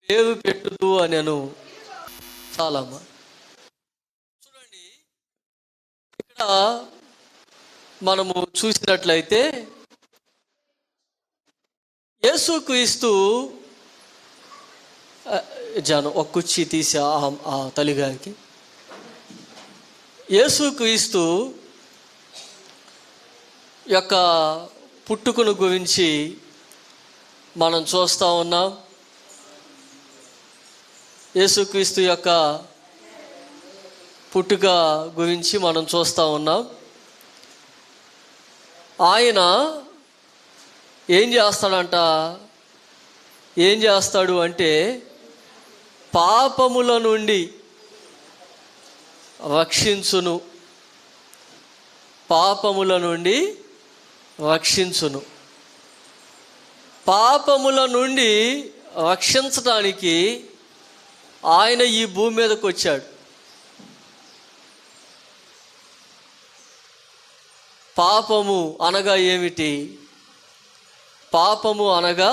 పేరు పెట్టుదు అనెను. చాలమ్మా. చూడండి, ఇక్కడ మనము చూసినట్లయితే యేసుక్రీస్తు ఒక కుర్చీ తీసి ఆ తల్లిగారికి. యేసుక్రీస్తు యొక్క పుట్టుకను గురించి మనం చూస్తూ ఉన్నాం. యేసుక్రీస్తు యొక్క పుట్టుక గురించి మనం చూస్తూ ఉన్నాం. ఆయన ఏం చేస్తాడు అంటే పాపముల నుండి రక్షించును. పాపముల నుండి రక్షించును. పాపముల నుండి రక్షించడానికి ఆయన ఈ భూమి మీదకి వచ్చాడు. పాపము అనగా ఏమిటి? పాపము అనగా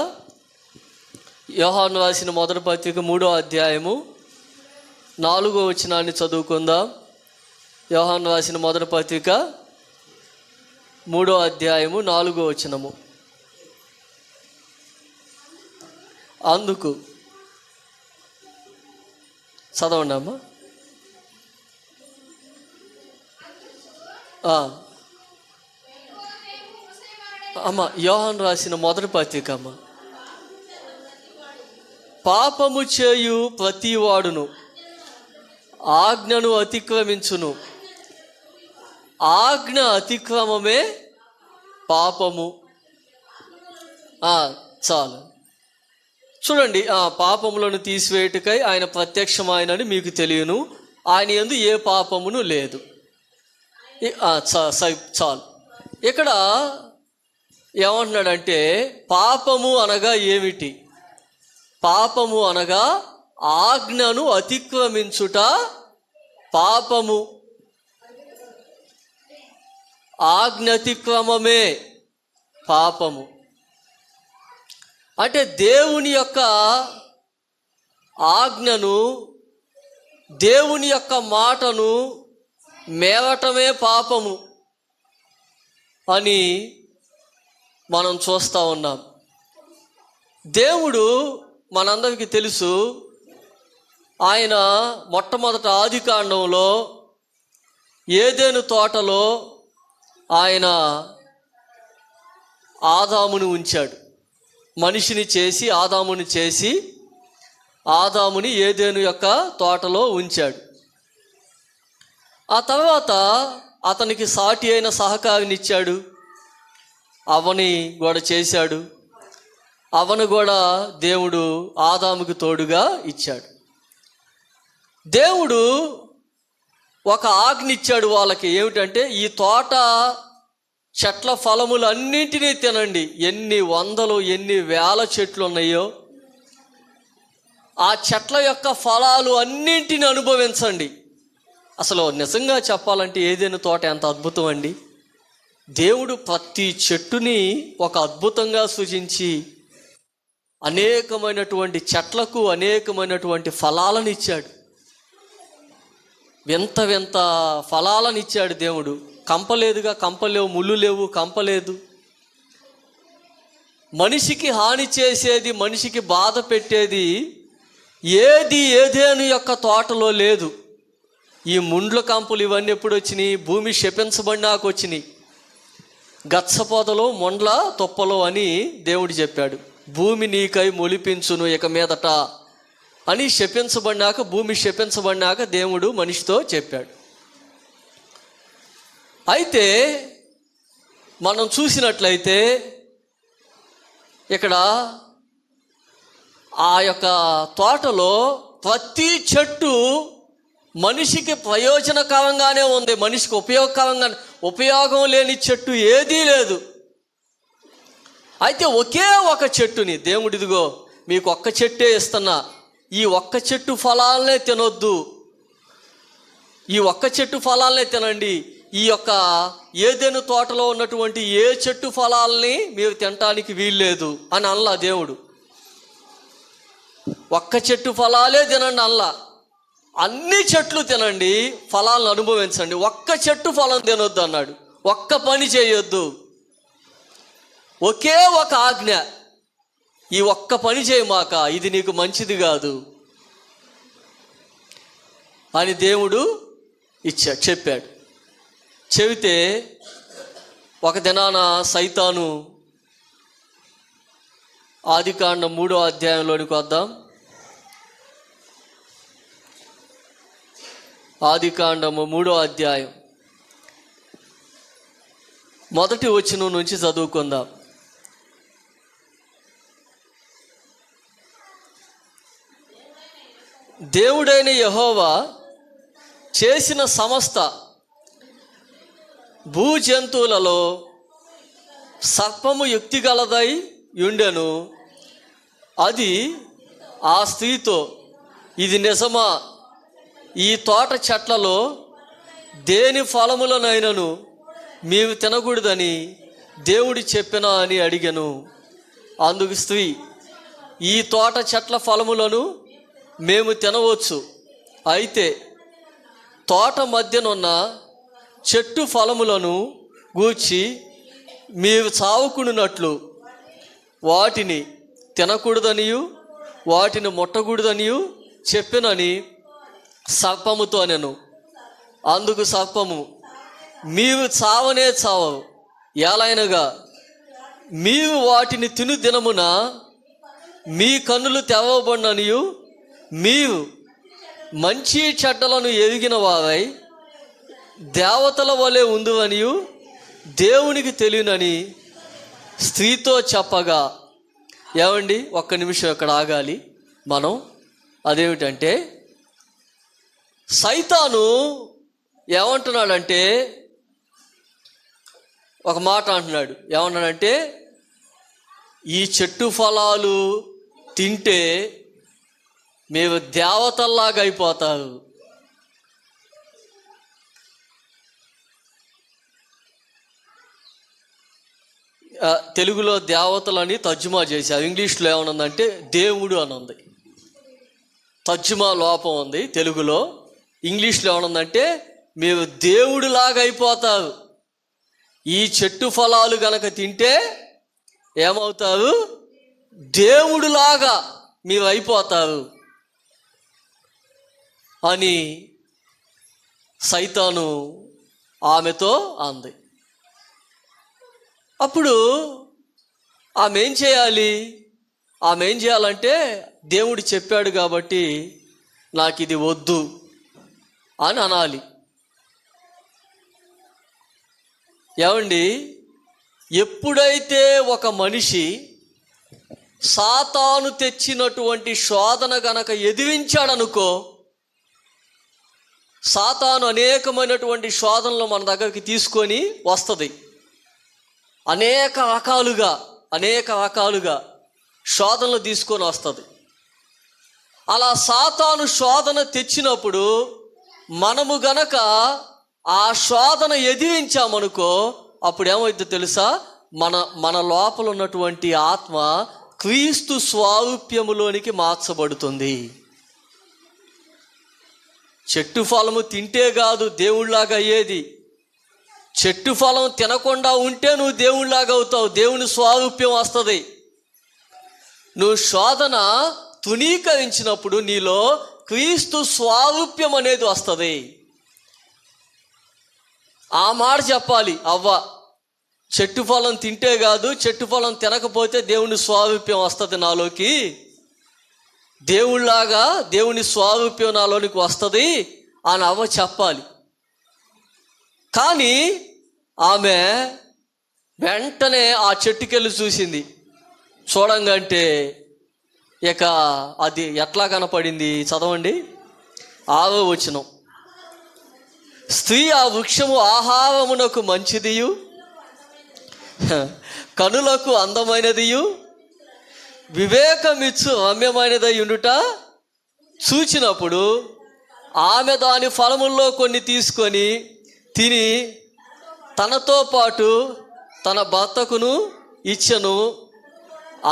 యోహాను రాసిన మొదటి పత్రిక 3వ అధ్యాయము 4వ వచనాన్ని చదువుకుందాం. యోహాను రాసిన మొదటి పత్రిక 3వ అధ్యాయము 4వ వచనము. అందుకు చదవండి అమ్మా. అమ్మ యోహాను రాసిన మొదటి పత్రిక అమ్మ. పాపము చేయు ప్రతివాడును ఆజ్ఞను అతిక్రమించును. ఆజ్ఞ అతిక్రమమే పాపము. చాలు. చూడండి, పాపములను తీసివేయుటకై ఆయన ప్రత్యక్షమైనని మీకు తెలియను. ఆయన యందు ఏ పాపమును లేదు. చాలు. ఇక్కడ ఏమంటున్నాడంటే పాపము అనగా ఏమిటి? పాపము అనగా ఆజ్ఞను అతిక్రమించుట పాపము. ఆజ్ఞాతిక్రమమే పాపము. అంటే దేవుని యొక్క ఆజ్ఞను, దేవుని యొక్క మాటను మేవటమే పాపము అని మనం చూస్తూ ఉన్నాం. దేవుడు మనందరికీ తెలుసు, ఆయన మొట్టమొదట ఆదికాండంలో ఏదెను తోటలో ఆయన ఆదాముని ఉంచాడు. మనిషిని చేసి ఆదాముని చేసి ఆదాముని ఏదెను యొక్క తోటలో ఉంచాడు. ఆ తర్వాత అతనికి సాటి అయిన సహకారిని ఇచ్చాడు. అవని కూడా చేశాడు. అవను కూడా దేవుడు ఆదాముకి తోడుగా ఇచ్చాడు. దేవుడు ఒక ఆజ్ఞ ఇచ్చాడు వాళ్ళకి. ఏమిటంటే ఈ తోట చెట్ల ఫలములు అన్నింటినీ తినండి. ఎన్ని వందలు ఎన్ని వేల చెట్లు ఉన్నాయో ఆ చెట్ల యొక్క ఫలాలు అన్నింటిని అనుభవించండి. అసలు నిజంగా చెప్పాలంటే ఏదైనా తోట ఎంత అద్భుతం అండి. దేవుడు ప్రతి చెట్టుని ఒక అద్భుతంగా సృజించి అనేకమైనటువంటి చెట్లకు అనేకమైనటువంటి ఫలాలను ఇచ్చాడు. వింత వింత ఫలాలను ఇచ్చాడు దేవుడు. కంపలేదుగా, కంపలేవు, ముళ్ళు లేవు, కంపలేదు. మనిషికి హాని చేసేది, మనిషికి బాధ పెట్టేది ఏదేను యొక్క తోటలో లేదు. ఈ ముండ్ల కంపులు ఇవన్నీ ఎప్పుడు వచ్చినాయి? భూమి శపించబడినాక వచ్చినాయి. గచ్చపోదలో మొండ్ల తొప్పలో అని దేవుడు చెప్పాడు. భూమి నీకై మొలిపించును ఇక మీదట అని శపించబడినాక, భూమి శపించబడినాక దేవుడు మనిషితో చెప్పాడు. అయితే మనం చూసినట్లయితే ఇక్కడ ఆ యొక్క తోటలో ప్రతి చెట్టు మనిషికి ప్రయోజనకరంగానే ఉంది. మనిషికి ఉపయోగం లేని చెట్టు ఏదీ లేదు. అయితే ఒకే ఒక చెట్టుని దేవుడు, ఇదిగో మీకు ఒక్క చెట్టే ఇస్తున్నా, ఈ ఒక్క చెట్టు ఫలాలనే తినొద్దు, ఈ ఒక్క చెట్టు ఫలాలనే తినండి, ఈ యొక్క ఏదెను తోటలో ఉన్నటువంటి ఏ చెట్టు ఫలాలని మీరు తినటానికి వీల్లేదు అని అనలా దేవుడు. ఒక్క చెట్టు ఫలాలే తినండి అల్లా, అన్ని చెట్లు తినండి, ఫలాలను అనుభవించండి. ఒక్క చెట్టు ఫలం తినొద్దు అన్నాడు. ఒక్క పని చేయొద్దు. ఒకే ఒక ఆజ్ఞ, ఈ ఒక్క పని చేయమాక, ఇది నీకు మంచిది కాదు అని దేవుడు చెప్పాడు. చెబితే ఒక దినాన సైతాను, ఆదికాండం 3వ అధ్యాయంలోనికి వద్దాం. ఆదికాండము 3వ అధ్యాయం 1వ వచనం నుంచి చదువుకుందాం. దేవుడైన యెహోవా చేసిన సమస్త భూజంతువులలో సర్పము యుక్తిగలదై ఉండెను. అది ఆ స్త్రీతో, ఇది నిజమా? ఈ తోట చెట్లలో దేని ఫలములనైనను మేము తినకూడదని దేవుడు చెప్పినా అని అడిగెను. అందుకు స్త్రీ, ఈ తోట చెట్ల ఫలములను మేము తినవచ్చు, అయితే తోట మధ్యనున్న చెట్టు ఫలములను గూర్చి మీరు చావుకున్నట్లు వాటిని తినకూడదనియు వాటిని ముట్టకూడదనియు చెప్పినని సర్పముతో అనెను. అందుకు సర్పము, మీరు చావనే చావవు, ఎలాగనగా మీరు వాటిని తిను దినమున మీ కన్నులు తెరవబడిననియు మీరు మంచి చెడ్డలను ఎరిగిన వారై దేవతల వలె ఉందువనియు దేవునికి తెలియనని స్త్రీతో చెప్పగా. ఏమండి, ఒక్క నిమిషం ఇక్కడ ఆగాలి మనం. అదేమిటంటే, సైతాను ఏమంటున్నాడంటే, ఒక మాట అంటున్నాడు. ఏమన్నాడంటే, ఈ చెట్టు ఫలాలు తింటే మీరు దేవతల్లాగా అయిపోతారు. తెలుగులో దేవతలని తర్జుమా చేశారు, ఇంగ్లీష్లో ఏమనుందంటే దేవుడు అని ఉంది. తర్జుమా లోపం ఉంది తెలుగులో. ఇంగ్లీష్లో ఏమనుందంటే మీరు దేవుడిలాగా అయిపోతారు. ఈ చెట్టు ఫలాలు గనక తింటే ఏమవుతారు? దేవుడిలాగా మీరు అయిపోతారు అని సైతాను ఆమెతో అంది. అప్పుడు ఆమె ఏం చేయాలి? ఆమె ఏం చేయాలంటే, దేవుడు చెప్పాడు కాబట్టి నాకు ఇది వద్దు అని అనాలి. ఏమండి, ఎప్పుడైతే ఒక మనిషి సాతాను తెచ్చినటువంటి శోధన గనక ఎదిరించాడనుకో, సాతాను అనేకమైనటువంటి శోధనలు మన దగ్గరికి తీసుకొని వస్తుంది. అనేక రకాలుగా శోధనలు తీసుకొని వస్తుంది. అలా సాతాను శోధన తెచ్చినప్పుడు మనము గనక ఆ శోధన ఎదిరించామనుకో, అప్పుడు ఏమైందో తెలుసా? మన లోపల ఉన్నటువంటి ఆత్మ క్రీస్తు స్వారూప్యములోనికి మార్చబడుతుంది. చెట్టు ఫలము తింటే కాదు దేవుళ్ళలాగా అయ్యేది. చెట్టు ఫలం తినకుండా ఉంటే నువ్వు దేవుళ్ళలాగా అవుతావు, దేవుని స్వారూప్యం వస్తుంది. నువ్వు శోధన తునీకరించినప్పుడు నీలో క్రీస్తు స్వారూప్యం అనేది వస్తుంది. ఆ మాట చెప్పాలి అవ్వ. చెట్టు ఫలం తింటే కాదు, చెట్టు ఫలం తినకపోతే దేవుని స్వారూప్యం వస్తుంది నాలోకి, దేవుళ్ళలాగా దేవుని స్వారూప్యం నాలోనికి వస్తుంది అని అవ్వ చెప్పాలి. కానీ ఆమె వెంటనే ఆ చెట్టుకెళ్ళి చూసింది. చూడంగంటే ఇక అది ఎట్లా కనపడింది? చదవండి 6వ వచనం. స్త్రీ ఆ వృక్షము ఆహారమునకు మంచిదియు కనులకు అందమైనదియు వివేకమిచ్చు రమ్యమైనదై ఉండుట చూచినప్పుడు ఆమె దాని ఫలముల్లో కొన్ని తీసుకొని తిని తనతో పాటు తన భర్తకును ఇచ్చెను.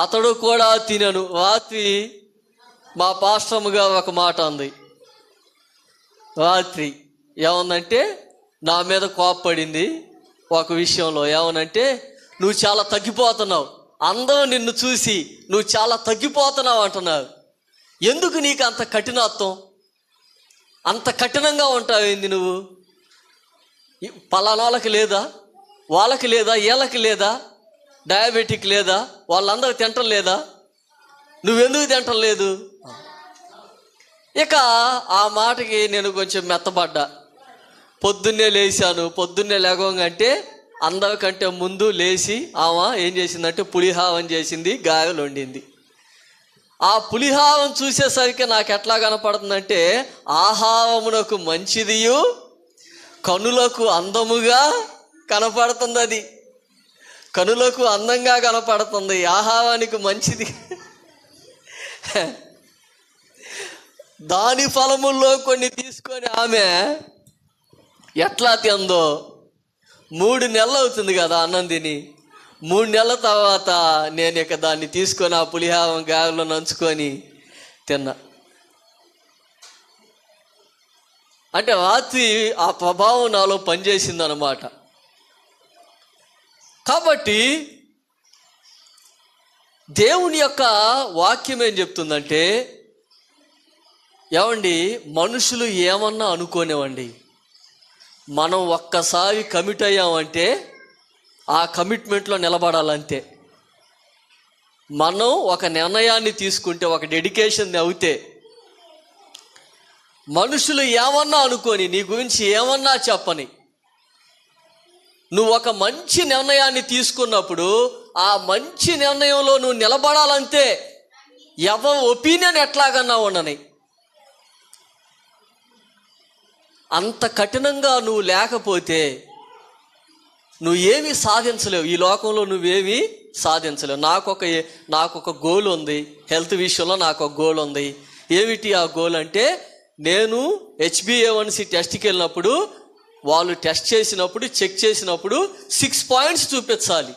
అతడు కూడా తినెను. రాత్రి మా పాస్టర్గా ఒక మాట ఉంది రాత్రి. ఏమన్నంటే నా మీద కోప్పడింది ఒక విషయంలో. ఏమనంటే, నువ్వు చాలా తగ్గిపోతున్నావు, అందరూ నిన్ను చూసి నువ్వు చాలా తగ్గిపోతున్నావు అంటున్నారు. ఎందుకు నీకు అంత కఠినత్వం? అంత కఠినంగా ఉంటావేంది నువ్వు? పలానా వాళ్ళకి లేదా, వాళ్ళకి లేదా, వీళ్ళకి లేదా, డయాబెటిక్ లేదా, వాళ్ళందరూ తింటం లేదా, నువ్వెందుకు తింటం లేదు? ఇక ఆ మాటకి నేను కొంచెం మెత్తబడ్డా. పొద్దున్నే లేచాను. పొద్దున్నే లేగంగంటే అందరికంటే ముందు లేచి ఆమె ఏం చేసిందంటే పులిహారం చేసింది, గారెలు వండింది. ఆ పులిహారం చూసేసరికి నాకు ఎట్లా కనపడుతుందంటే, ఆహారమునకు మంచిదియు కనులకు అందముగా కనపడుతుంది. అది కనులకు అందంగా కనపడుతుంది, ఆహారానికి మంచిది. దాని ఫలముల్లో కొన్ని తీసుకొని ఆమె ఎట్లా తిందో, 3 నెలలు అవుతుంది కదా అన్నం తిని. 3 నెలల తర్వాత నేను ఇక దాన్ని తీసుకొని ఆ పులిహారం గారెలో నంచుకొని తిన్నా. అంటే రాత్రి ఆ ప్రభావం నాలో పనిచేసింది అన్నమాట. కాబట్టి దేవుని యొక్క వాక్యం ఏం చెప్తుందంటే, ఏమండి, మనుషులు ఏమన్నా అనుకోనివ్వండి, మనం ఒక్కసారి కమిట్ అయ్యామంటే ఆ కమిట్మెంట్లో నిలబడాలంతే. మనం ఒక నిర్ణయాన్ని తీసుకుంటే, ఒక డెడికేషన్ అవుతే, మనుషులు ఏమన్నా అనుకొని, నీ గురించి ఏమన్నా చెప్పని, నువ్వు ఒక మంచి నిర్ణయాన్ని తీసుకున్నప్పుడు ఆ మంచి నిర్ణయంలో నువ్వు నిలబడాలంతే. ఎవరి ఒపీనియన్ ఎట్లాగన్నా ఉండని. అంత కఠినంగా నువ్వు లేకపోతే నువ్వు ఏమీ సాధించలేవు. ఈ లోకంలో నువ్వేమీ సాధించలేవు. నాకు ఒక గోల్ ఉంది. హెల్త్ విషయంలో నాకు ఒక గోల్ ఉంది. ఏమిటి ఆ గోల్ అంటే, నేను HbA1c టెస్ట్కి వెళ్ళినప్పుడు, వాళ్ళు టెస్ట్ చేసినప్పుడు, చెక్ చేసినప్పుడు 6 పాయింట్స్ చూపించాలి.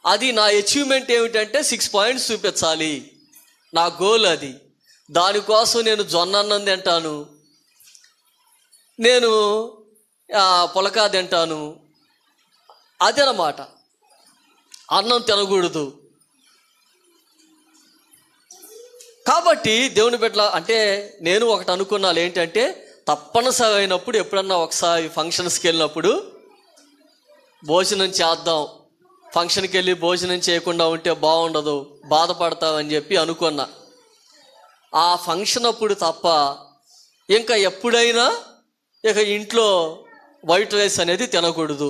అది నా అచీవ్మెంట్. ఏమిటంటే 6 పాయింట్స్ చూపించాలి, నా గోల్ అది. దానికోసం నేను జొన్న అన్నం తింటాను, నేను పులకా తింటాను, అదనమాట. అన్నం తినకూడదు. కాబట్టి దేవుని బిడ్డల అంటే నేను ఒకటి అనుకున్నాను, ఏంటంటే తప్పనిసరి అయినప్పుడు ఎప్పుడన్నా ఒకసారి ఫంక్షన్స్కి వెళ్ళినప్పుడు భోజనం చేద్దాం. ఫంక్షన్కి వెళ్ళి భోజనం చేయకుండా ఉంటే బాగుండదు, బాధపడతామని చెప్పి అనుకున్నా. ఆ ఫంక్షన్ అప్పుడు తప్ప ఇంకా ఎప్పుడైనా ఇక ఇంట్లో వైట్ రైస్ అనేది తినకూడదు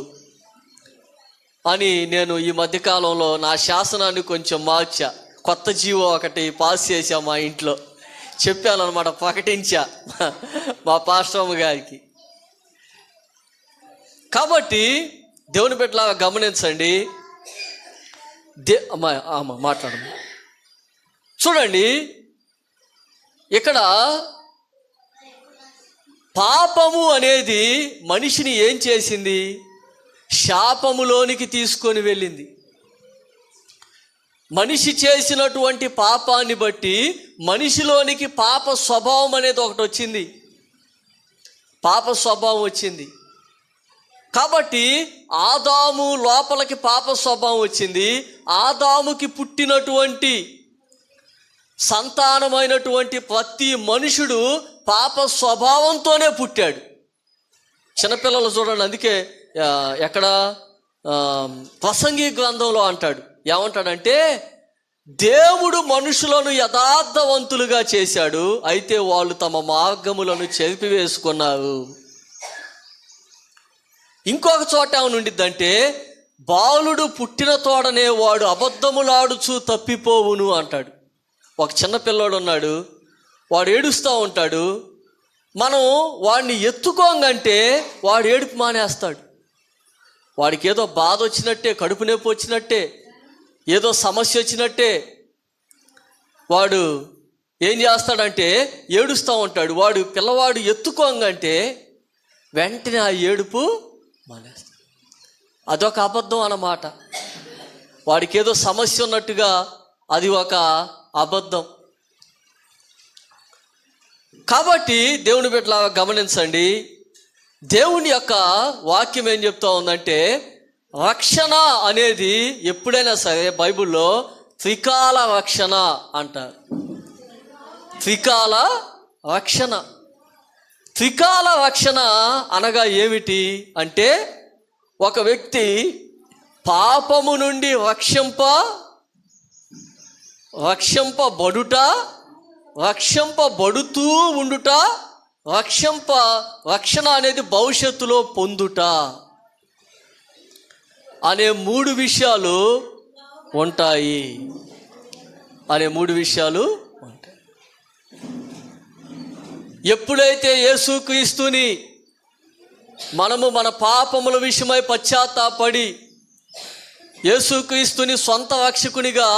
అని నేను ఈ మధ్యకాలంలో నా శాసనాన్ని కొంచెం మార్చా. కొత్త జీవో ఒకటి పాస్ చేశా, మా ఇంట్లో చెప్పాను అనమాట, ప్రకటించా మా పాస్టర్ గారికి. కాబట్టి దేవుని బిడ్డలాగా గమనించండి. మాట్లాడము. చూడండి, ఇక్కడ పాపము అనేది మనిషిని ఏం చేసింది? శాపములోనికి తీసుకొని వెళ్ళింది. మనిషి చేసినటువంటి పాపాన్ని బట్టి మనిషిలోనికి పాప స్వభావం అనేది ఒకటి వచ్చింది. పాప స్వభావం వచ్చింది. కాబట్టి ఆదాము లోపలికి పాప స్వభావం వచ్చింది. ఆదాముకి పుట్టినటువంటి సంతానమైనటువంటి ప్రతి మనుషుడు పాప స్వభావంతోనే పుట్టాడు. చిన్నపిల్లలు చూడండి, అందుకే ఎక్కడ ప్రసంగి గ్రంథంలో అంటాడు, ఏమంటాడంటే, దేవుడు మనుషులను యథార్థవంతులుగా చేశాడు, అయితే వాళ్ళు తమ మార్గములను చెరిపివేసుకున్నారు. ఇంకొక చోట ఏమనుండిద్దంటే, బాలుడు పుట్టిన తోడనే వాడు అబద్ధములాడుచూ తప్పిపోవును అంటాడు. ఒక చిన్న పిల్లోడు ఉన్నాడు, వాడు ఏడుస్తూ ఉంటాడు. మనం వాడిని ఎత్తుకోంగంటే వాడు ఏడుపు మానేస్తాడు. వాడికి ఏదో బాధ వచ్చినట్టే, కడుపు నొప్పి వచ్చినట్టే, ఏదో సమస్య వచ్చినట్టే వాడు ఏం చేస్తాడంటే ఏడుస్తూ ఉంటాడు. వాడు పిల్లవాడు ఎత్తుకోంగంటే వెంటనే ఆ ఏడుపు మానేస్తాడు. అదొక అబద్ధం అన్నమాట. వాడికి ఏదో సమస్య ఉన్నట్టుగా అది ఒక అబద్ధం. కాబట్టి దేవుని బిడ్డలారా గమనించండి, దేవుని యొక్క వాక్యం ఏం చెప్తా ఉందంటే, రక్షణ అనేది ఎప్పుడైనా సరే బైబిల్లో త్రికాల రక్షణ అంటారు. త్రికాల రక్షణ. త్రికాల రక్షణ అనగా ఏమిటి అంటే, ఒక వ్యక్తి పాపము నుండి రక్షింపబడుట, రక్షింపబడుతూ ఉండుట, రక్షణ అనేది భవిష్యత్తులో పొందుట అనే 3 విషయాలు ఉంటాయి. ఎప్పుడైతే యేసుక్రీస్తుని మనము మన పాపముల విషయమై పశ్చాత్తాపడి యేసుక్రీస్తుని సొంత రక్షకునిగా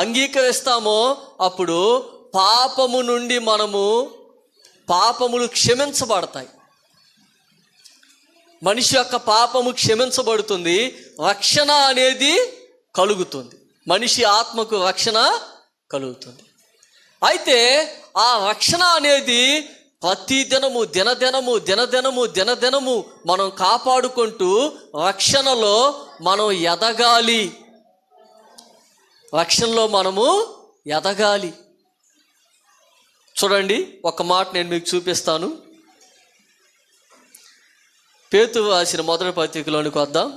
అంగీకరిస్తామో, అప్పుడు పాపము నుండి పాపములు క్షమించబడతాయి. మనిషి యొక్క పాపము క్షమించబడుతుంది, రక్షణ అనేది కలుగుతుంది, మనిషి ఆత్మకు రక్షణ కలుగుతుంది. అయితే ఆ రక్షణ అనేది ప్రతి దినదినము మనం కాపాడుకుంటూ రక్షణలో మనం ఎదగాలి. రక్షణలో మనము ఎదగాలి. చూడండి, ఒక మాట నేను మీకు చూపిస్తాను. పేతురు రాసిన మొదటి పత్రికలోనికి వద్దాం.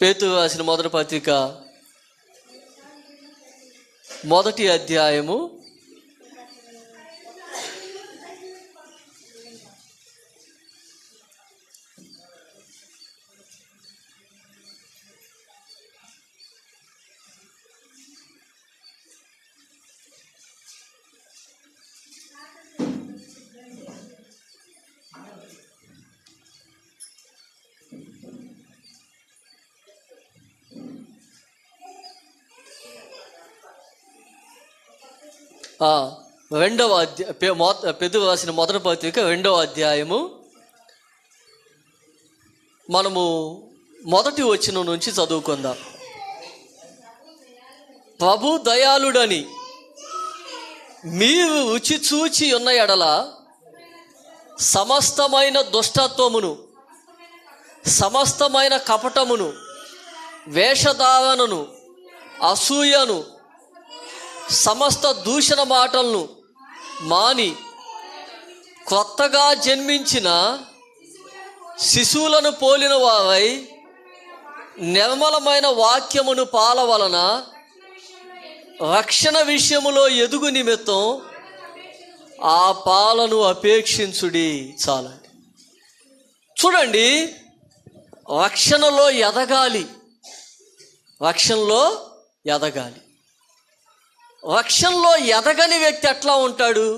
పేతురు రాసిన మొదటి పత్రిక 1వ అధ్యాయము 2వ పేతురు రాసిన మొదటి పత్రిక 2వ అధ్యాయము మనము 1వ వచనం నుంచి చదువుకుందాం. ప్రభు దయాళుడని మీరు రుచి చూచి ఉన్న ఎడల సమస్తమైన దుష్టత్వమును, సమస్తమైన కపటమును, వేషధారణను, అసూయను, సమస్త దూషణ మాటలను మాని కొత్తగా జన్మించిన శిశువులను పోలిన వారై నిర్మలమైన వాక్యమును పాల వలన రక్షణ విషయములో ఎదుగు నిమిత్తం ఆ పాలను అపేక్షించుడి. చాలండి. చూడండి, రక్షణలో ఎదగాలి. రక్షణలో ఎదగని వ్యక్తి ఎట్లా ఉంటాడు?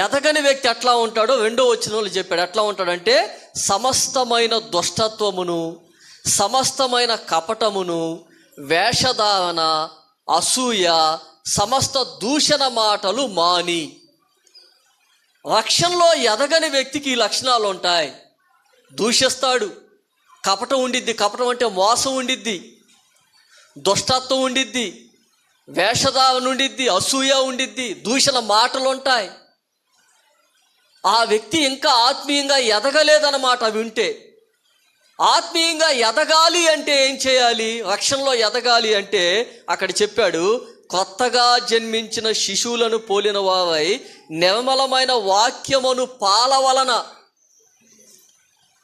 ఎదగని వ్యక్తి ఎట్లా ఉంటాడో 2వ వచనంలో చెప్పాడు. ఎట్లా ఉంటాడంటే, సమస్తమైన దుష్టత్వమును, సమస్తమైన కపటమును, వేషధారణ, అసూయ, సమస్త దూషణ మాటలు మాని. రక్షణలో ఎదగని వ్యక్తికి ఈ లక్షణాలు ఉంటాయి. దూషిస్తాడు, కపటం ఉండిద్ది. కపటం అంటే మోసం ఉండిద్ది, దుష్టత్వం ఉండిద్ది, వేషధారణ ఉండిద్ది, అసూయ ఉండిద్ది, దూషణ మాటలు ఉంటాయి. ఆ వ్యక్తి ఇంకా ఆత్మీయంగా ఎదగలేదన్నమాట. అవి ఉంటే ఆత్మీయంగా ఎదగాలి అంటే ఏం చేయాలి? రక్షణలో ఎదగాలి అంటే అక్కడ చెప్పాడు, కొత్తగా జన్మించిన శిశువులను పోలిన వారై నిర్మలమైన వాక్యమును పాల వలన.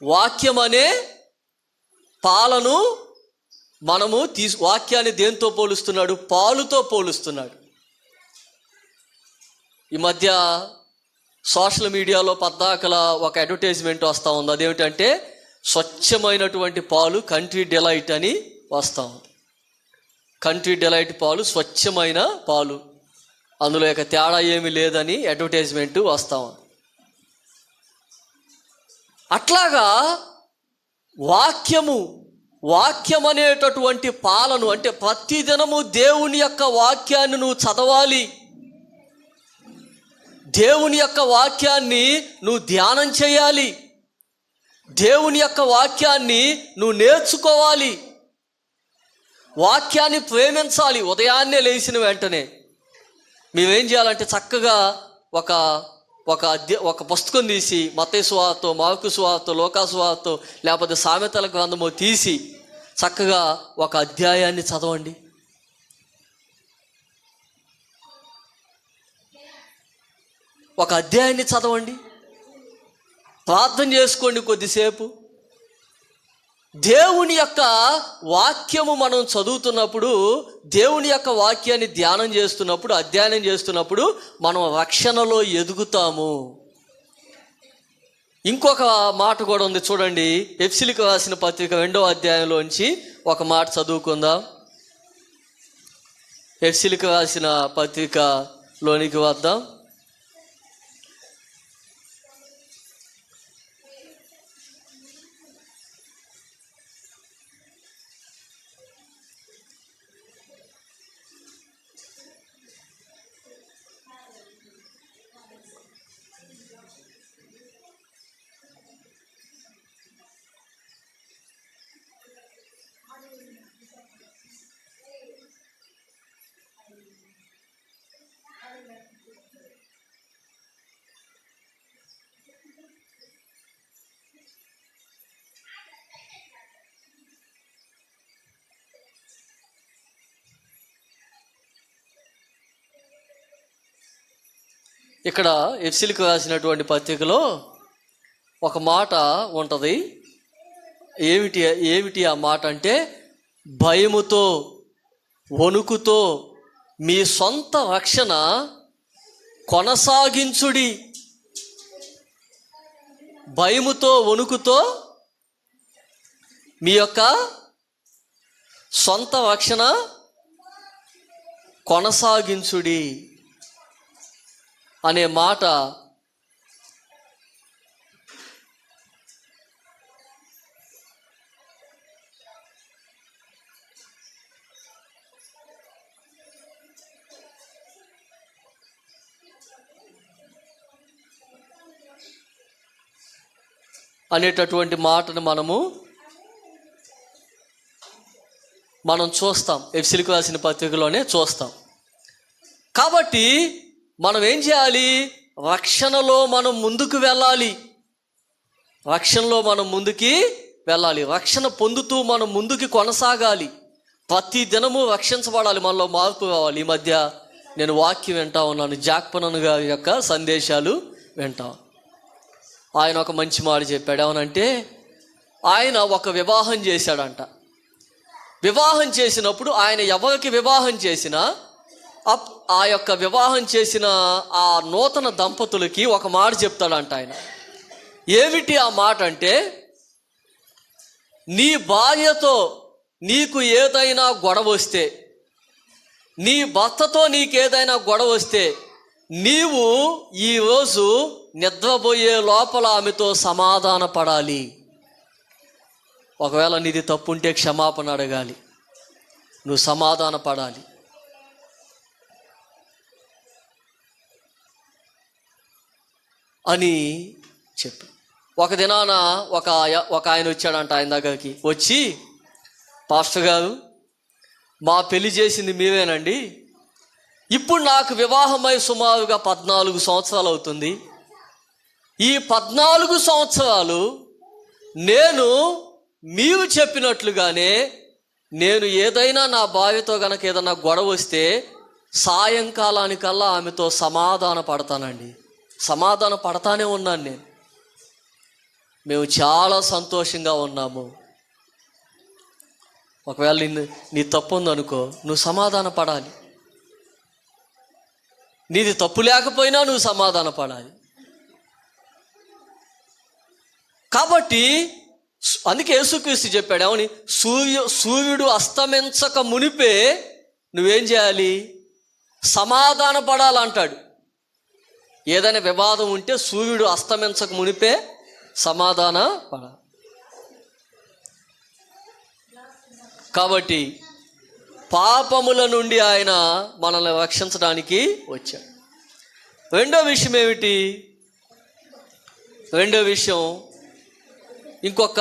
వాక్యమనే పాలను మనము వాక్యాన్ని దేంతో పోలుస్తున్నాడు? పాలుతో పోలుస్తున్నాడు. ఈ మధ్య సోషల్ మీడియాలో పద్దాకల ఒక అడ్వర్టైజ్మెంట్ వస్తూ ఉంది. అదేమిటంటే, స్వచ్ఛమైనటువంటి పాలు, కంట్రీ డిలైట్ అని వస్తూ ఉంది. కంట్రీ డిలైట్ పాలు, స్వచ్ఛమైన పాలు, అందులో ఇక తేడా ఏమీ లేదని అడ్వర్టైజ్మెంట్ వస్తూ ఉంది. అట్లాగా వాక్యం అనేటటువంటి పాలను, అంటే ప్రతిదినము దేవుని యొక్క వాక్యాన్ని నువ్వు చదవాలి. దేవుని యొక్క వాక్యాన్ని నువ్వు ధ్యానం చేయాలి. దేవుని యొక్క వాక్యాన్ని నువ్వు నేర్చుకోవాలి. వాక్యాన్ని ప్రేమించాలి. ఉదయాన్నే లేచిన వెంటనే మేమేం చేయాలంటే చక్కగా ఒక పుస్తకం తీసి మత్తయి సువార్తో, మార్కు సువార్తో, లూకా సువార్తో, లేకపోతే సామెతల గ్రంథమో తీసి చక్కగా ఒక అధ్యాయాన్ని చదవండి. ఒక అధ్యాయాన్ని చదవండి. ప్రార్థన చేసుకోండి కొద్దిసేపు. దేవుని యొక్క వాక్యము మనం చదువుతున్నప్పుడు, దేవుని యొక్క వాక్యాన్ని ధ్యానం చేస్తున్నప్పుడు, అధ్యయనం చేస్తున్నప్పుడు మనం రక్షణలో ఎదుగుతాము. ఇంకొక మాట కూడా ఉంది చూడండి. ఎఫెసీయులకు రాసిన పత్రిక 2వ అధ్యాయంలోంచి ఒక మాట చదువుకుందాం. ఎఫెసీయులకు రాసిన పత్రికలోనికి వద్దాం. ఇక్కడ ఎఫెసీయులకు రాసినటువంటి పత్రికలో ఒక మాట ఉంటుంది. ఏమిటి ఆ మాట అంటే, భయముతో వణుకుతో మీ సొంత రక్షణ కొనసాగించుడి. భయముతో వణుకుతో మీ యొక్క సొంత రక్షణ కొనసాగించుడి అనే మాట అనేటటువంటి మాటను మనం చూస్తాం. ఎఫెసీయులకు రాసిన పత్రికలోనే చూస్తాం. కాబట్టి మనం ఏం చేయాలి? రక్షణలో మనం ముందుకు వెళ్ళాలి. రక్షణ పొందుతూ మనం ముందుకు కొనసాగాలి. ప్రతి దినము రక్షించబడాలి. మనలో మార్పు రావాలి. ఈ మధ్య నేను వాక్యం వింటా ఉన్నాను. జాక్పనన్ గారి యొక్క సందేశాలు వింటాం. ఆయన ఒక మంచి మాట చెప్పాడు. ఏమనంటే, ఆయన ఒక వివాహం చేశాడంట. వివాహం చేసినప్పుడు ఆయన ఎవరికి వివాహం చేసినా ఆ యొక్క వివాహం చేసిన ఆ నూతన దంపతులకి ఒక మాట చెప్తాడంట ఆయన. ఏమిటి ఆ మాట అంటే, నీ భార్యతో నీకు ఏదైనా గొడవ వస్తే, నీ భర్తతో నీకేదైనా గొడవ వస్తే, నీవు ఈరోజు నిద్రపోయే లోపల ఆమెతో సమాధాన పడాలి. ఒకవేళ నీది తప్పుంటే క్షమాపణ అడగాలి. నువ్వు సమాధాన పడాలి అని చెప్పు. ఒక దినాన ఒక ఆయన వచ్చాడంట ఆయన దగ్గరికి. వచ్చి, పాస్టర్ గారు, మా పెళ్లి చేసింది మీరేనండి. ఇప్పుడు నాకు వివాహమై సుమారుగా 14 సంవత్సరాలు అవుతుంది. ఈ 14 సంవత్సరాలు నేను మీరు చెప్పినట్లుగానే నేను ఏదైనా నా భార్యతో గనక ఏదైనా గొడవ వస్తే సాయంకాలానికల్లా ఆమెతో సమాధాన పడతానండి. సమాధాన పడతానే ఉన్నాను నేను. మేము చాలా సంతోషంగా ఉన్నాము. ఒకవేళ నీ తప్పు ఉందనుకో, నువ్వు సమాధాన పడాలి. నీది తప్పు లేకపోయినా నువ్వు సమాధాన పడాలి. కాబట్టి అందుకే యేసుక్రీస్తు చెప్పాడు, ఏమని? సూర్యుడు అస్తమించక మునిపే నువ్వేం చేయాలి? సమాధాన పడాలంటాడు. ఏదైనా వివాదం ఉంటే సూర్యుడు అస్తమించక మునిపే సమాధాన పడాలి. కాబట్టి పాపముల నుండి ఆయన మనల్ని రక్షించడానికి వచ్చాడు. రెండో విషయం ఏమిటి? రెండో విషయం ఇంకొక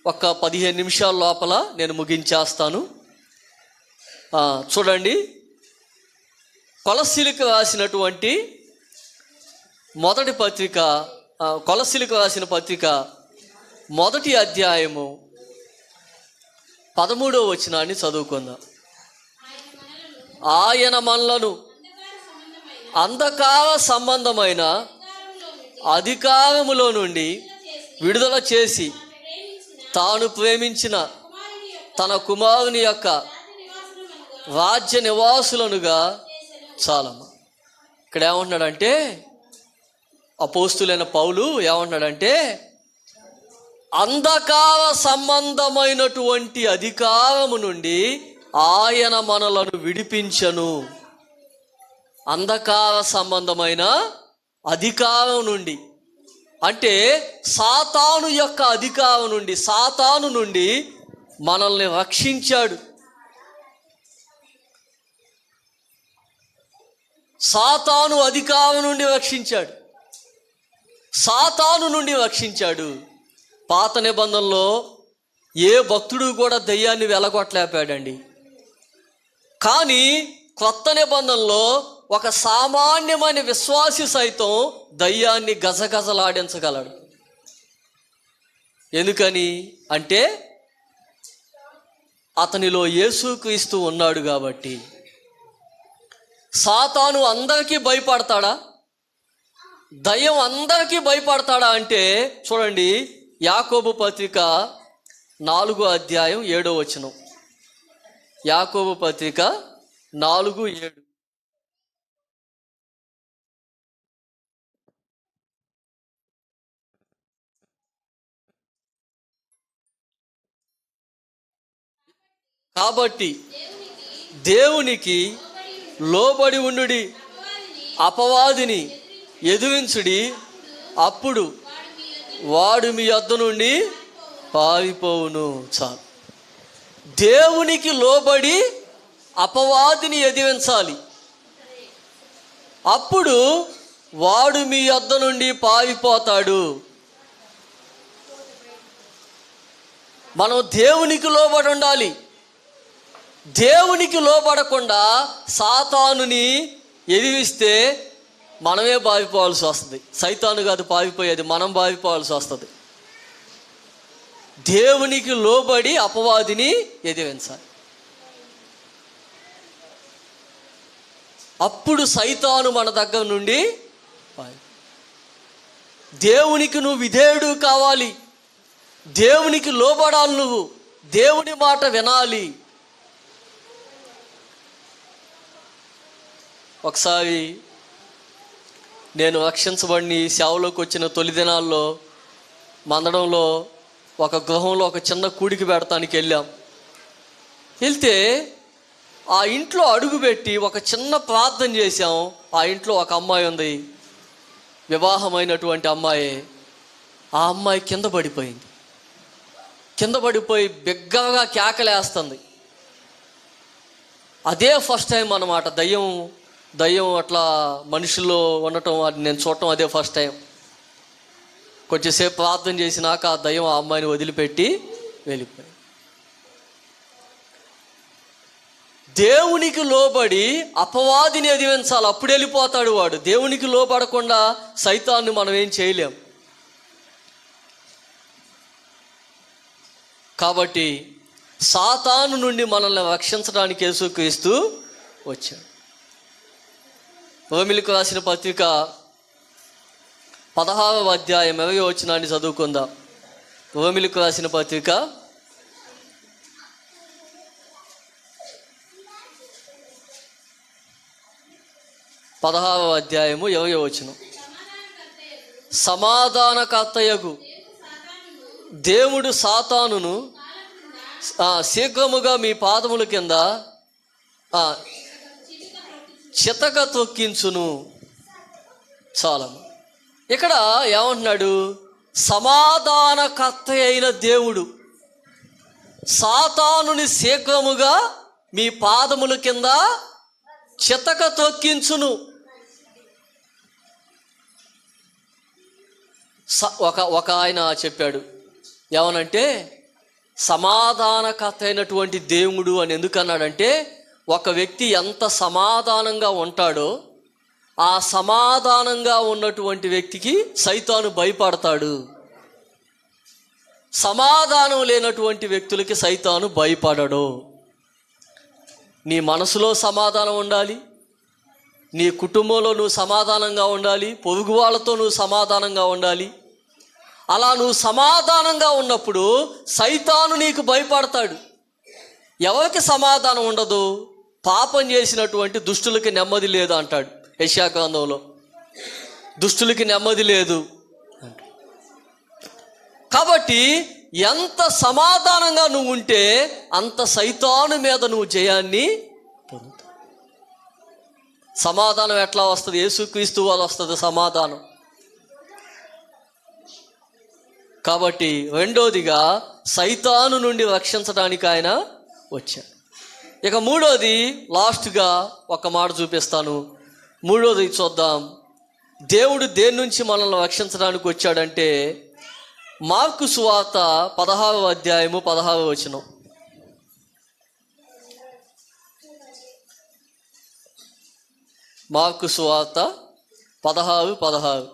15 నిమిషాల లోపల నేను ముగించేస్తాను. చూడండి, కొలస్సీలకు రాసినటువంటి మొదటి పత్రిక, కొలస్సీలకు రాసిన పత్రిక మొదటి అధ్యాయము 13వ వచనాన్ని చదువుకుందాం. ఆయన మనలను అంధకార సంబంధమైన అధికారములో నుండి విడుదల చేసి తాను ప్రేమించిన తన కుమారుని యొక్క రాజ్య నివాసులనుగా చాలమ్మ. ఇక్కడ ఏమంటున్నాడంటే, అపోస్తులైన పౌలు ఏమంటున్నాడంటే, అంధకార సంబంధమైనటువంటి అధికారము నుండి ఆయన మనలను విడిపించను. అంధకార సంబంధమైన అధికారం నుండి అంటే సాతాను యొక్క అధికారం నుండి, సాతాను నుండి మనల్ని రక్షించాడు. సాతాను అధికారం నుండి రక్షించాడు, సాతాను నుండి రక్షించాడు. పాత నిబంధనలో ఏ భక్తుడు కూడా దయ్యాన్ని వెలగొట్టలేపాడండి. కానీ కొత్త నిబంధనలో ఒక సామాన్యమైన విశ్వాసి సైతం దయ్యాన్ని గజగజలాడించగలడు. ఎందుకని అంటే అతనిలో యేసుక్రీస్తు ఉన్నాడు కాబట్టి. సాతాను అందరికీ భయపడతాడా? దయ్యం అందరికీ భయపడతాడా అంటే చూడండి, యాకోబు పత్రిక 4వ అధ్యాయం 7వ వచనం. యాకోబు పత్రిక 4:7. కాబట్టి దేవునికి లోబడి ఉండుడి, అపవాదిని ఎదిరించుడి, అప్పుడు వాడు మీ యొద్ద నుండి పారిపోవును. చాలు. దేవునికి లోబడి అపవాదిని ఎదిరించాలి, అప్పుడు వాడు మీ యొద్ద నుండి పారిపోతాడు. మనం దేవునికి లోబడి ఉండాలి. దేవునికి లోబడకుండా సాతానుని ఎదిరిస్తే మనమే పారిపోవాల్సి వస్తుంది. సైతాను కాదు పారిపోయేది, మనం పారిపోవాల్సి వస్తుంది. దేవునికి లోబడి అపవాదిని ఎదిరించాలి, అప్పుడు సైతాను మన దగ్గర నుండి. దేవునికి నువ్వు విధేయుడు కావాలి, దేవునికి లోబడాలి, నువ్వు దేవుని మాట వినాలి. ఒకసారి నేను రక్షించబడి సేవలోకి వచ్చిన తొలి దినాల్లో మందడంలో ఒక గృహంలో ఒక చిన్న కూడికి పెడతానికి వెళ్ళాం. వెళ్తే ఆ ఇంట్లో అడుగుపెట్టి ఒక చిన్న ప్రార్థన చేశాం. ఆ ఇంట్లో ఒక అమ్మాయి ఉంది, వివాహమైనటువంటి అమ్మాయి. ఆ అమ్మాయి కింద పడిపోయింది. కింద పడిపోయి బిగ్గరగా కేకలేస్తుంది. అదే ఫస్ట్ టైం అన్నమాట దయ్యం అట్లా మనుషుల్లో ఉండటం, అది నేను చూడటం అదే ఫస్ట్ టైం. కొంచెంసేపు ప్రార్థన చేసినాక ఆ దయ్యం ఆ అమ్మాయిని వదిలిపెట్టి వెళ్ళిపోయి. దేవునికి లోబడి అపవాదిని ఎదిరించాలి, అప్పుడు వెళ్ళిపోతాడు వాడు. దేవునికి లోబడకుండా సైతాన్ని మనం ఏం చేయలేం. కాబట్టి సాతాను నుండి మనల్ని రక్షించడానికి యేసుక్రీస్తు వచ్చాడు. రోమీయులకు రాసిన పత్రిక 16వ అధ్యాయం 20వ వచనాన్ని చదువుకుందాం. రోమీయులకు రాసిన పత్రిక 16వ అధ్యాయము 20వ వచనం. సమాధానకర్తయగు దేవుడు సాతానును శీఘ్రముగా మీ పాదముల కింద చితక తొక్కించును. చాలా. ఇక్కడ ఏమంటున్నాడు? సమాధానకర్త అయిన దేవుడు సాతానుని శీఘ్రముగా మీ పాదముల కింద చితక తొక్కించును. ఒక ఆయన చెప్పాడు, ఏమనంటే సమాధానకర్త అయినటువంటి దేవుడు అని ఎందుకన్నాడంటే, ఒక వ్యక్తి ఎంత సమాధానంగా ఉంటాడో ఆ సమాధానంగా ఉన్నటువంటి వ్యక్తికి సైతాను భయపడతాడు, సమాధానం లేనటువంటి వ్యక్తులకి సైతాను భయపడడు. నీ మనసులో సమాధానం ఉండాలి, నీ కుటుంబంలో నువ్వు సమాధానంగా ఉండాలి, పొరుగు వాళ్ళతో నువ్వు సమాధానంగా ఉండాలి. అలా నువ్వు సమాధానంగా ఉన్నప్పుడు సైతాను నీకు భయపడతాడు. ఎవరికి సమాధానం ఉండదు? పాపం చేసినటువంటి దుష్టులకి నెమ్మది లేదు అంటాడు యెషయా గ్రంథంలో. దుష్టులకి నెమ్మది లేదు. కాబట్టి ఎంత సమాధానంగా నువ్వు ఉంటే అంత సైతాను మీద నువ్వు జయాన్ని పొందుతావు. సమాధానం ఎట్లా వస్తుంది? యేసుక్రీస్తు వల్ల వస్తుంది సమాధానం. కాబట్టి రెండోదిగా సైతాను నుండి రక్షించడానికి ఆయన వచ్చాడు. ఇక మూడోది, లాస్ట్గా ఒక మాట చూపిస్తాను. మూడోది చూద్దాం. దేవుడు దేని నుంచి మనల్ని రక్షించడానికి వచ్చాడంటే, మార్కు సువార్త 16వ అధ్యాయము 16వ వచనం. మార్కు సువార్త 16:16.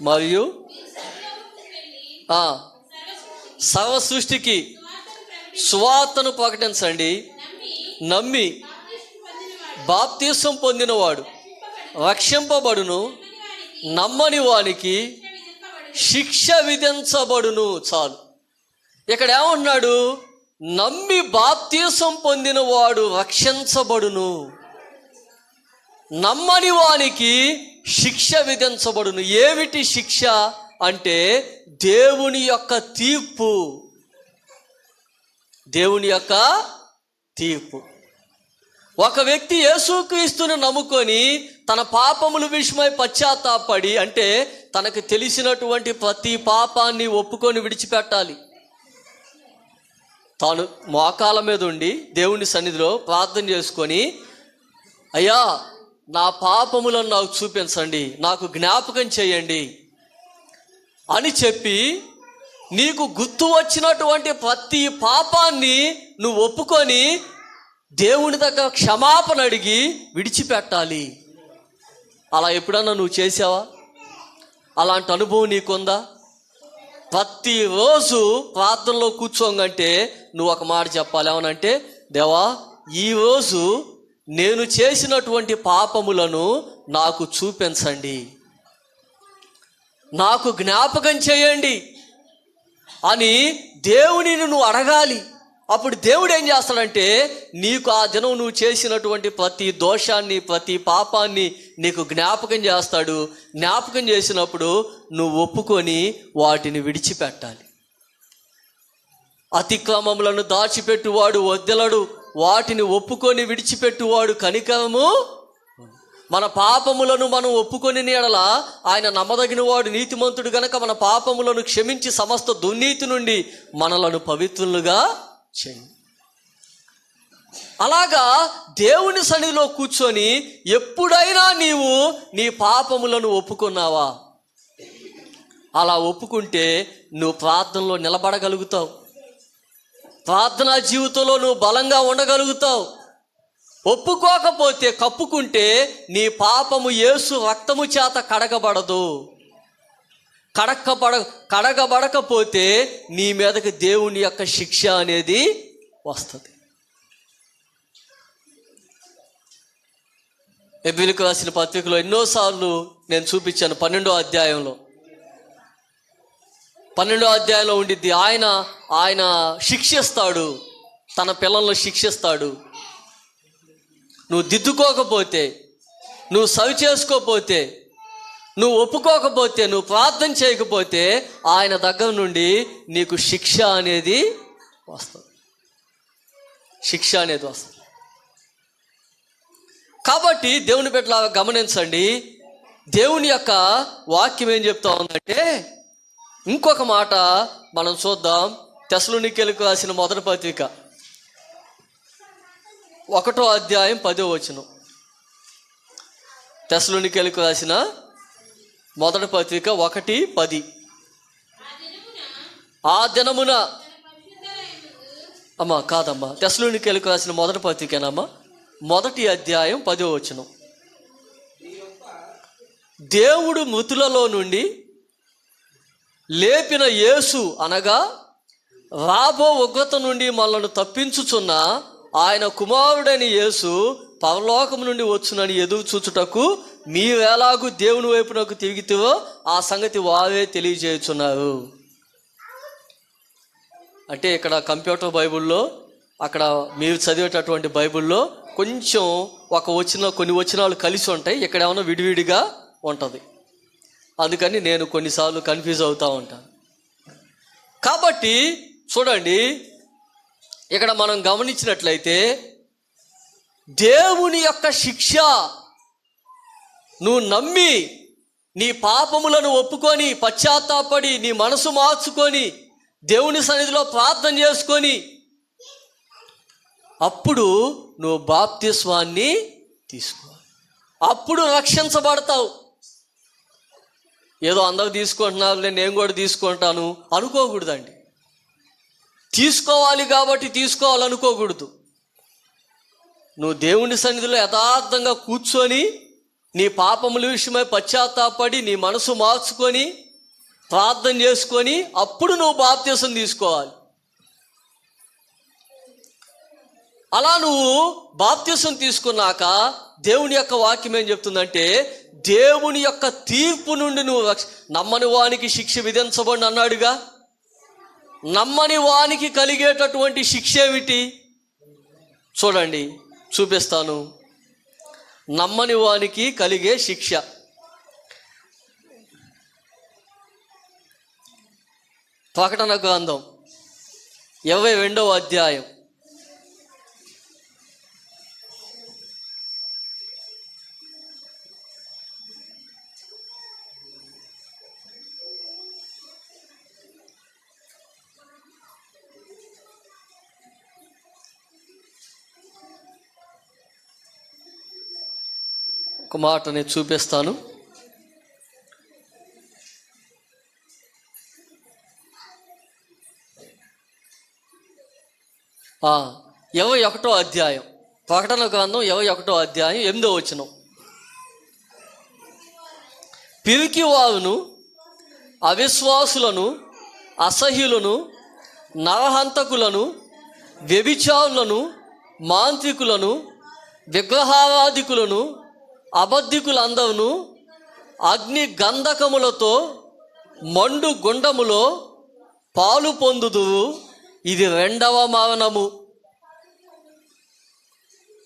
మరియు సర్వ సృష్టికి సువార్తను ప్రకటించండి, నమ్మి బాప్తీసం పొందినవాడు రక్షింపబడును, నమ్మని వానికి శిక్ష విధించబడును. చాలు. ఇక్కడ ఏమన్నాడు? నమ్మి బాప్తీసం పొందినవాడు రక్షించబడును, నమ్మని వానికి శిక్ష విధించబడును. ఏమిటి శిక్ష అంటే దేవుని యొక్క తీర్పు. దేవుని యొక్క తీర్పు. ఒక వ్యక్తి యేసుక్రీస్తుని నమ్ముకొని తన పాపముల విషయమై పశ్చాత్తాపడి, అంటే తనకు తెలిసినటువంటి ప్రతి పాపాన్ని ఒప్పుకొని విడిచిపెట్టాలి. తాను మోకాళ్ళ మీద ఉండి దేవుని సన్నిధిలో ప్రార్థన చేసుకొని, అయ్యా నా పాపములను నాకు చూపించండి, నాకు జ్ఞాపకం చేయండి అని చెప్పి, నీకు గుర్తు వచ్చినటువంటి ప్రతి పాపాన్ని నువ్వు ఒప్పుకొని దేవుని దగ్గర క్షమాపణ అడిగి విడిచిపెట్టాలి. అలా ఎప్పుడన్నా నువ్వు చేసావా? అలాంటి అనుభవం నీకుందా? ప్రతిరోజు ప్రార్థనలో కూర్చోంగంటే నువ్వు ఒక మాట చెప్పాలి. ఏమనంటే, దేవా ఈరోజు నేను చేసినటువంటి పాపములను నాకు చూపించండి, నాకు జ్ఞాపకం చేయండి అని దేవునిని నువ్వు అడగాలి. అప్పుడు దేవుడు ఏం చేస్తాడంటే, నీకు ఆ దినం నువ్వు చేసినటువంటి ప్రతి దోషాన్ని, ప్రతి పాపాన్ని నీకు జ్ఞాపకం చేస్తాడు. జ్ఞాపకం చేసినప్పుడు నువ్వు ఒప్పుకొని వాటిని విడిచిపెట్టాలి. అతిక్రమములను దాచిపెట్టువాడు వద్దెలడు, వాటిని ఒప్పుకొని విడిచిపెట్టువాడు కనికరము. మన పాపములను మనం ఒప్పుకొని నీడల ఆయన నమ్మదగిన వాడు, నీతిమంతుడు గనక మన పాపములను క్షమించి సమస్త దుర్నీతి నుండి మనలను పవిత్రులుగా చేయండి. అలాగా దేవుని సన్నిధిలో కూర్చొని ఎప్పుడైనా నీవు నీ పాపములను ఒప్పుకున్నావా? అలా ఒప్పుకుంటే నువ్వు ప్రార్థనలో నిలబడగలుగుతావు, ప్రార్థనా జీవితంలో నువ్వు బలంగా ఉండగలుగుతావు. ఒప్పుకోకపోతే, కప్పుకుంటే నీ పాపము యేసు రక్తము చేత కడగబడదు. కడగబడకపోతే నీ మీదకి దేవుని యొక్క శిక్ష అనేది వస్తుంది. ఎబ్రిలకు రాసిన పత్రికలో ఎన్నోసార్లు నేను చూపించాను. 12వ అధ్యాయంలో ఉండిద్ది. ఆయన శిక్షిస్తాడు, తన పిల్లలను శిక్షిస్తాడు. నువ్వు దిద్దుకోకపోతే, నువ్వు సరి చేసుకోకపోతే, నువ్వు ఒప్పుకోకపోతే, నువ్వు ప్రార్థన చేయకపోతే ఆయన దగ్గర నుండి నీకు శిక్ష అనేది వస్తుంది. శిక్ష అనేది వస్తుంది. కాబట్టి దేవుని బిడ్డలారా గమనించండి, దేవుని యొక్క వాక్యం ఏం చెప్తా ఉందంటే, ఇంకొక మాట మనం చూద్దాం. తెస్సలోనికీయులకు రాసిన మొదటి పత్రిక 1వ అధ్యాయం 10వ వచనం. తెస్సలోనికీయులకు రాసిన మొదటి పత్రిక 1:10. ఆ దినమున అమ్మా కాదమ్మా, తెస్సలోనికీయులకు రాసిన మొదటి పత్రికేనమ్మా, 1వ అధ్యాయం 10వ వచనం. దేవుడు మృతులలో నుండి లేపిన యేసు అనగా రాబో ఉగ్రత నుండి మనల్ని తప్పించుచున్న ఆయన కుమారుడైన యేసు పరలోకం నుండి వచ్చునని ఎదురు చూచుటకు మీరెలాగూ దేవుని వైపునకు తిరిగితివో ఆ సంగతి వారే తెలియజేయుచున్నారు. అంటే ఇక్కడ కంప్యూటర్ బైబిల్లో, అక్కడ మీరు చదివేటటువంటి బైబిల్లో కొంచెం కొన్ని వచనాలు కలిసి ఉంటాయి, ఇక్కడ ఏమైనా విడివిడిగా ఉంటుంది. అందుకని నేను కొన్నిసార్లు కన్ఫ్యూజ్ అవుతూ ఉంటాను. కాబట్టి చూడండి, ఇక్కడ మనం గమనించినట్లయితే దేవుని యొక్క శిక్ష నువ్వు నమ్మి నీ పాపములను ఒప్పుకొని పశ్చాత్తాపడి నీ మనసు మార్చుకొని దేవుని సన్నిధిలో ప్రార్థన చేసుకొని అప్పుడు నువ్వు బాప్తిస్మాన్ని తీసుకో, అప్పుడు రక్షించబడతావు. ఏదో అందరూ తీసుకుంటున్నారు, నేను కూడా తీసుకుంటాను అనుకోకూడదండి. తీసుకోవాలి కాబట్టి తీసుకోవాలనుకోకూడదు. నువ్వు దేవుని సన్నిధిలో యథార్థంగా కూర్చొని నీ పాపముల విషయమై పశ్చాత్తాపడి నీ మనసు మార్చుకొని ప్రార్థన చేసుకొని అప్పుడు నువ్వు బాప్తిసం తీసుకోవాలి. అలా నువ్వు బాప్తిసం తీసుకున్నాక దేవుని యొక్క వాక్యం ఏం చెప్తుందంటే, దేవుని యొక్క తీర్పు నుండి నువ్వు నమ్మని వానికి శిక్ష విధించబడి అన్నాడుగా. నమ్మని వానికి కలిగేటటువంటి శిక్ష ఏమిటి చూడండి, చూపిస్తాను. నమ్మని వానికి కలిగే శిక్ష ప్రకటన గ్రంథం 22వ అధ్యాయం 1 మాట నేను చూపిస్తాను. ఆ 21వ అధ్యాయం ప్రకటన గ్రంథం 21వ అధ్యాయం 8వ వచనం. పిరికి వారును అవిశ్వాసులను అసహ్యులను నరహంతకులను వ్యభిచారులను మాంత్రికులను విగ్రహారాధికులను అబద్ధికులందరూ అగ్ని గంధకములతో మండు గుండములో పాలు పొందుదురు. ఇది 2వ మరణము.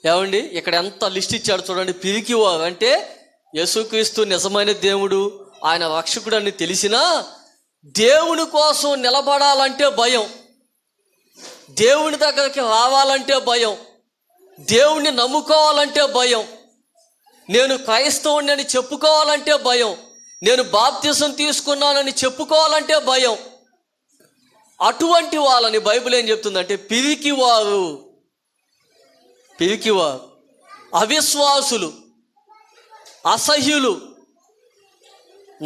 ఏమండి, ఇక్కడ ఎంత లిస్ట్ ఇచ్చాడు చూడండి. పిరికివారు అంటే యేసుక్రీస్తు నిజమైన దేవుడు, ఆయన రక్షకుడు అని తెలిసినా దేవుని కోసం నిలబడాలంటే భయం, దేవుని దగ్గరికి రావాలంటే భయం, దేవుణ్ణి నమ్ముకోవాలంటే భయం, నేను క్రైస్తవుని అని చెప్పుకోవాలంటే భయం, నేను బాప్తిసం తీసుకున్నానని చెప్పుకోవాలంటే భయం. అటువంటి వాళ్ళని బైబిల్ ఏం చెప్తుందంటే పిరికివారు, అవిశ్వాసులు, అసహ్యులు,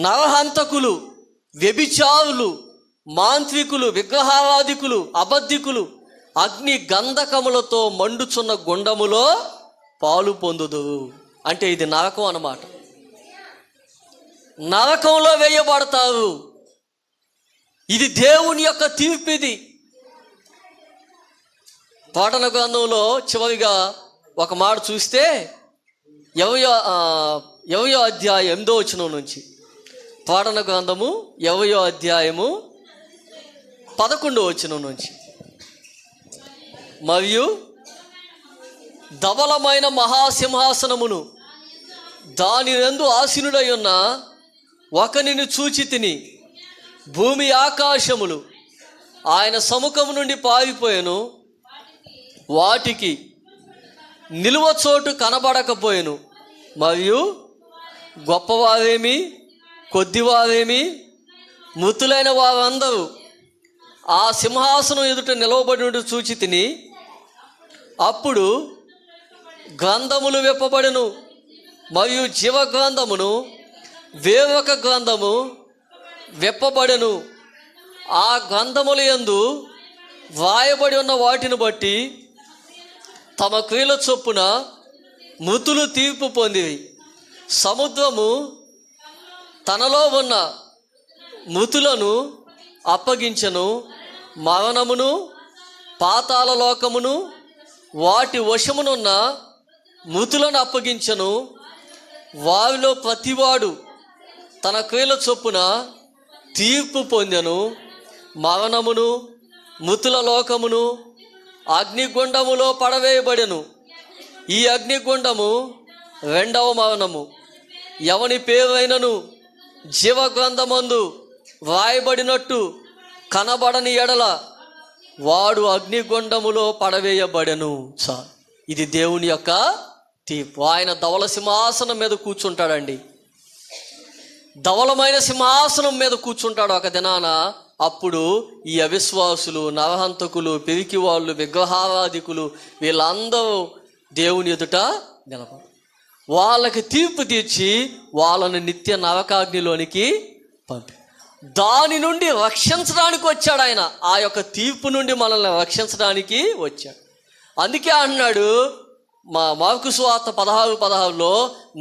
నరహంతకులు, వ్యభిచారులు, మాంత్రికులు, విగ్రహారాధికులు, అబద్ధికులు అగ్ని గంధకములతో మండుచున్న గుండములో పాలు పొందుదురు. అంటే ఇది నరకం అన్నమాట. నరకంలో వేయబడతారు. ఇది దేవుని యొక్క తీర్పు. ఇది ప్రకటన గ్రంథంలో చివరిగా ఒక మాట చూస్తే 20వ అధ్యాయం 8వ వచనం నుంచి, ప్రకటన గ్రంథము 20వ అధ్యాయము 11వ వచనం నుంచి, మరియు ధవలమైన మహాసింహాసనమును దాని యందు ఆసీనుడై ఉన్న ఒకనిని చూచి తిని, భూమి ఆకాశములు ఆయన సముఖము నుండి పారిపోయాను, వాటికి నిలువ చోటు కనబడకపోయాను. మరియు గొప్పవారేమి కొద్దివారేమి మృతులైన వారందరూ ఆ సింహాసనం ఎదుట నిలవబడి చూచి తిని, అప్పుడు గ్రంథములు విప్పబడెను, మరియు జీవ గ్రంథమును వేరొక గ్రంథము విప్పబడెను. ఆ గ్రంథముల యందు వ్రాయబడి ఉన్న వాటిని బట్టి తమ క్రియల చొప్పున మృతులు తీర్పు పొందివి. సముద్రము తనలో ఉన్న మృతులను అప్పగించెను. మరణమును పాతాళ లోకమును వాటి వశమునున్న మృతులను అప్పగించెను. వారిలో ప్రతివాడు తన క్రియల చొప్పున తీర్పు పొందెను. మరణమును మృతుల లోకమును అగ్నిగుండములో పడవేయబడెను. ఈ అగ్నిగుండము రెండవ మరణము. ఎవని పేరైనను జీవగ్రంథమందు వ్రాయబడినట్టు కనబడని ఎడల వాడు అగ్నిగుండములో పడవేయబడెను. చాలు. ఇది దేవుని యొక్క తీర్పు. ఆయన ధవల సింహాసనం మీద కూర్చుంటాడండి. ధవలమైన సింహాసనం మీద కూర్చుంటాడు ఒక దినాన. అప్పుడు ఈ అవిశ్వాసులు, నరహంతకులు, పిరికి వాళ్ళు, విగ్రహారాధికులు వీళ్ళందరూ దేవుని ఎదుట నిలబడు. వాళ్ళకి తీర్పు తీర్చి వాళ్ళని నిత్య నరకాగ్నిలోనికి పంపి దాని నుండి రక్షించడానికి వచ్చాడు ఆయన. ఆ యొక్క తీర్పు నుండి మనల్ని రక్షించడానికి వచ్చాడు. అందుకే అన్నాడు మార్కు సువార్త 16:16లో,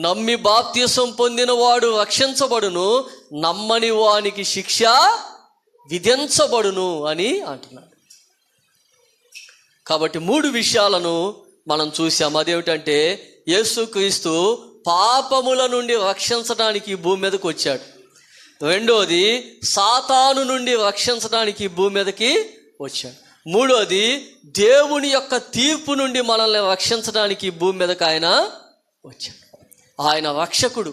నమ్మి బాప్తిసం పొందిన వాడు రక్షించబడును, నమ్మని వానికి శిక్ష విధించబడును అని అంటున్నాడు. కాబట్టి 3 విషయాలను మనం చూసాం. అదేమిటంటే యేసుక్రీస్తు పాపముల నుండి రక్షించడానికి భూమి మీదకి వచ్చాడు. రెండోది, సాతాను నుండి రక్షించడానికి భూమి మీదకి వచ్చాడు. మూడోది, దేవుని యొక్క తీర్పు నుండి మనల్ని రక్షించడానికి భూమి మీదకి ఆయన వచ్చాడు. ఆయన రక్షకుడు.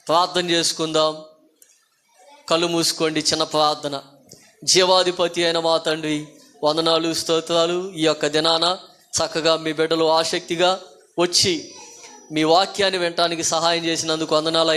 ప్రార్థన చేసుకుందాం. కళ్ళు మూసుకోండి. చిన్న ప్రార్థన. జీవాధిపతి అయిన మా తండ్రి, వందనాలు, స్తోత్రాలు. ఈ యొక్క దినాన చక్కగా మీ బిడ్డలు ఆసక్తిగా వచ్చి మీ వాక్యాన్ని వినటానికి సహాయం చేసినందుకు వందనాలు.